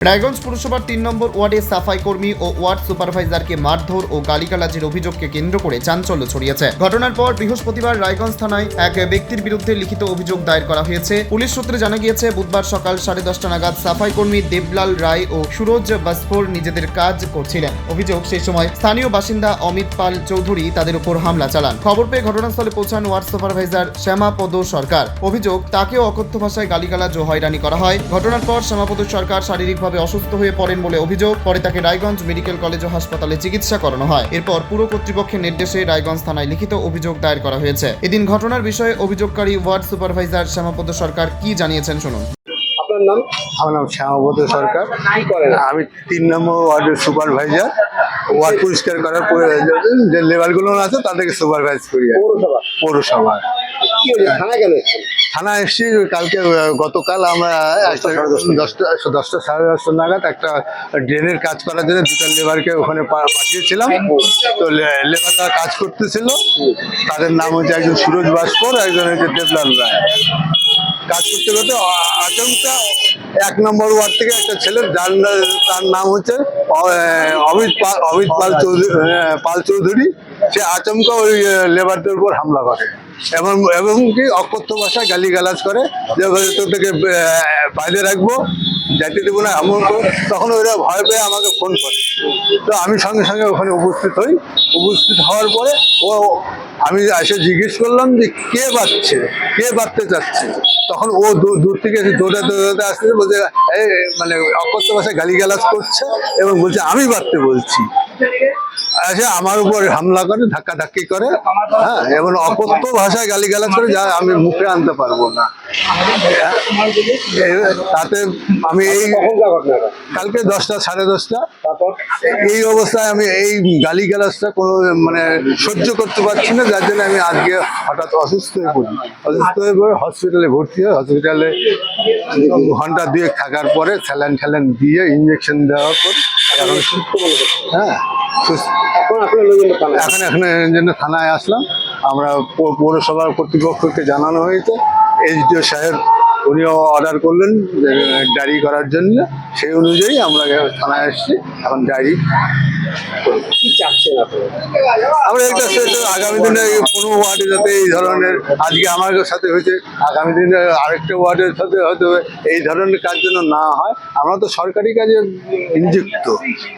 রায়গঞ্জ পুরসভার ৩ নম্বর ওয়ার্ডে সাফাই কর্মী ও ওয়ার্ড সুপারভাইজারকে মারধর ও গালিগালাজের অভিযোগকে কেন্দ্র করে চাঞ্চল্য ছড়িয়েছে। ঘটনার পর বৃহস্পতিবার রায়গঞ্জ থানায় এক ব্যক্তির বিরুদ্ধে লিখিত অভিযোগ দায়ের করা হয়েছে। পুলিশ সূত্রে জানা গিয়েছে, বুধবার সকাল 10:30 নাগাদ সাফাই কর্মী দেবলাল রায় ও সুরজ বাসফোর নিজেদের কাজ করছিলেন। অভিযোগ, সেই সময় স্থানীয় বাসিন্দা অমিত পাল চৌধুরী তাদের উপর হামলা চালান। খবর পেয়ে ঘটনাস্থলে পৌঁছান ওয়ার্ড সুপারভাইজার শ্যামাপদ সরকার। অভিযোগ, তাকেও অকথ্য ভাষায় গালিগালাজ ও হয়রানি করা হয়। ঘটনার পর শ্যামাপদ সরকার শারীরিকভাবে অসুস্থ হয়ে পড়েন বলে অভিযোগ। পরে তাকে রায়গঞ্জ মেডিকেল কলেজ ও হাসপাতালে চিকিৎসা করানো হয়। এরপর পুর কর্তৃপক্ষের নির্দেশে রায়গঞ্জ থানায় লিখিত অভিযোগ দায়ের করা হয়েছে। এদিন ঘটনার বিষয়ে অভিযোগকারী ওয়ার্ড সুপারভাইজার শ্যামাপদ সরকার কি জানিয়েছেন শুনুন। আপনার নাম? আমার নাম শ্যামাপদ সরকার। কি করেন? আমি 3 নম্বর ওয়ার্ডের সুপারভাইজার। ওয়ার্ড পরিষ্কার করার যে লেবারগুলো আছে তাদেরকে সুপারভাইজ করি। পৌরসভা। কি হয়েছে? থানায় কেন এসেছেন? থানা এসেছি কালকে, গতকাল আমরা 10টা সাড়ে 10টা নাগাদ একটা ড্রেনের কাজ করার জন্য 2টা লেবারকে ওখানে পাঠিয়েছিলাম। তো লেবাররা কাজ করতেছিল। তাদের নাম হচ্ছে একজন সুরজ বাসফোর, একজন হচ্ছে দেবলাল রায়। কাজ করতে করতে আচমকা 1 নম্বর ওয়ার্ড থেকে একটা ছেলে, তার নাম হচ্ছে অমিত পাল চৌধুরী, সে আচমকা ওই লেবারদের উপর হামলা করে এবং কি অকথ্য ভাষায় গালিগালাজ করে, যে তোদেরকে বাইরে রাখবো, যাইতে দেবো না, এমন করে। তখন ওরা ভয় পেয়ে আমাকে ফোন করে। তো আমি সঙ্গে সঙ্গে ওখানে উপস্থিত হই। উপস্থিত হওয়ার পরে আমি এসে জিজ্ঞেস করলাম যে কে বাঁচতে চাচ্ছে। তখন ও দূর থেকে এসে দৌড়াতে আসতে বলছে, মানে অকথ্য ভাষায় গালিগালাজ করছে এবং বলছে আমি বাঁচতে বলছি। এসে আমার উপর হামলা করে, ধাক্কাধাক্কি করে, হ্যাঁ, এবং অকথ্য ভাষায় গালিগালাজ করে, যা আমি মুখে আনতে পারবো না। তাতে আমি কালকে 10টা সাড়ে 10টা, তারপর এই অবস্থায় আমি এই গালিগালাজটা কোনো মানে সহ্য করতে পারছি না, যার জন্য আমি আজকে হঠাৎ অসুস্থ হয়ে পড়ে হসপিটালে ভর্তি হয়। হসপিটালে ঘন্টা 2 থাকার পরে স্যালাইন দিয়ে ইঞ্জেকশন দেওয়ার পর হ্যাঁ এখন এর জন্য থানায় আসলাম। আমরা পৌরসভার কর্তৃপক্ষকে জানানো হয়েছে। এসডিও সাহেব উনিও অর্ডার করলেন ডায়েরি করার জন্য, সেই অনুযায়ী আমরা থানায় আসছি। এখন ডায়েরি আমরা এটা আগামী দিনে কোনো ওয়ার্ডে যাতে এই ধরনের, আজকে আমার সাথে হয়েছে, আগামী দিনে আরেকটা ওয়ার্ডের সাথে হয়তো এই ধরনের কাজ যেন না হয়। আমরা তো সরকারি কাজে নিযুক্ত,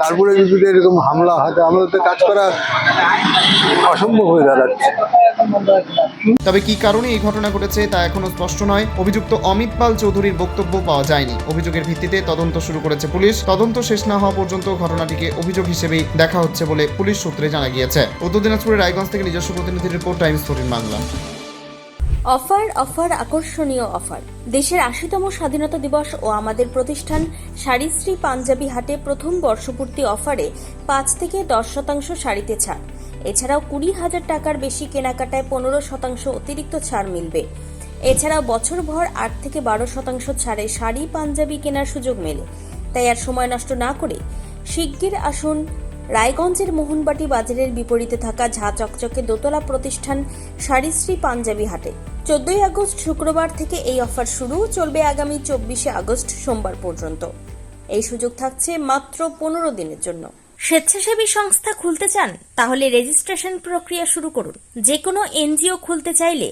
তারপরে যদি এরকম হামলা হয়, আমাদের তো কাজ করা অসম্ভব হয়ে দাঁড়াচ্ছে। তবে কি কারণে এই ঘটনা ঘটেছে তা এখনো স্পষ্ট নয়। অভিযুক্ত অমিত পাল চৌধুরীর বক্তব্য পাওয়া যায়নি। অভিযোগের ভিত্তিতে তদন্ত শুরু করেছে পুলিশ। তদন্ত শেষ না হওয়া পর্যন্ত ঘটনাটিকে অভিযোগ হিসেবেই দেখা হচ্ছে বলে পুলিশ সূত্রে জানা গিয়েছে। উত্তর দিনাজপুরের রায়গঞ্জ থেকে নিজস্ব প্রতিনিধির রিপোর্ট, টাইমস 14 বাংলা। অফার আকর্ষণীয় অফার। দেশের 80তম স্বাধীনতা দিবস ও আমাদের প্রতিষ্ঠান শাড়িশ্রী পাঞ্জাবি হাটে প্রথম বর্ষপূর্তি অফারে 5 থেকে 10% শাড়িতে ছাড়। এছাড়াও 20,000 টাকার বেশি কেনাকাটায় 15% অতিরিক্ত ছাড় মিলবে। এছাড়াও বছরভর 8 থেকে 12% ছাড়ে শাড়ি পাঞ্জাবি কেনার সুযোগ মেলে। তাই আর সময় নষ্ট না করে শিগগির আসুন রায়গঞ্জের মোহনবাটি বাজারের বিপরীতে থাকা ঝা চকচকে দোতলা প্রতিষ্ঠান শাড়িশ্রী পাঞ্জাবি হাটে। 14 আগস্ট শুক্রবার থেকে এই অফার শুরু, চলবে আগামী 24 আগস্ট সোমবার পর্যন্ত। এই সুযোগ থাকছে মাত্র 15 দিনের জন্য। স্বেচ্ছাসেবী সংস্থা খুলতে চান? তাহলে রেজিস্ট্রেশন প্রক্রিয়া শুরু করুন। যে কোনো এনজিও খুলতে চাইলে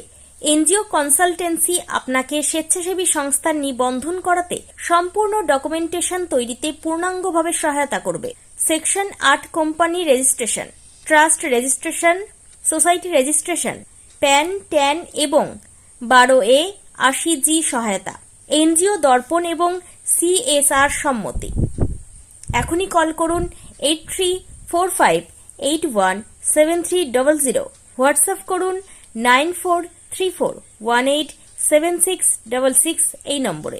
এনজিও কনসালটেন্সি আপনাকে স্বেচ্ছাসেবী সংস্থার নিবন্ধন করাতে সম্পূর্ণ ডকুমেন্টেশন তৈরিতে পূর্ণাঙ্গভাবে সহায়তা করবে। Section 8 company registration, trust registration, society registration, pan, tan এবং 12A 80G সহায়তা, এনজিও দর্পণ এবং CSR সম্মতি। এখনই কল করুন 8345817300। হোয়াটসঅ্যাপ করুন 9434187666 এই নম্বরে।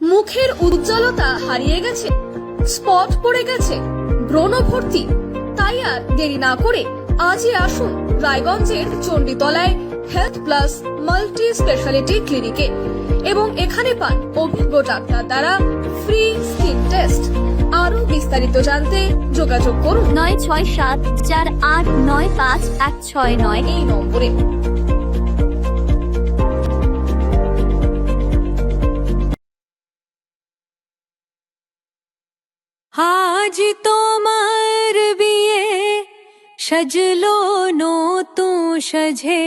মুখের উজ্জ্বলতা হারিয়ে গেছে, স্পট পড়ে গেছে, ব্রণ ভর্তি, তাই আর দেরি না করে আজই আসুন রায়গঞ্জের চণ্ডীতলায় হেলথ প্লাস মাল্টি স্পেশালিটি ক্লিনিকে এবং এখানে পান অভিজ্ঞ ডাক্তার দ্বারা ফ্রি স্কিন টেস্ট। আরো বিস্তারিত জানতে যোগাযোগ করুন 9674895169 এই নম্বরে। আজ তোমার বিয়ে সাজলো নতুন সাজে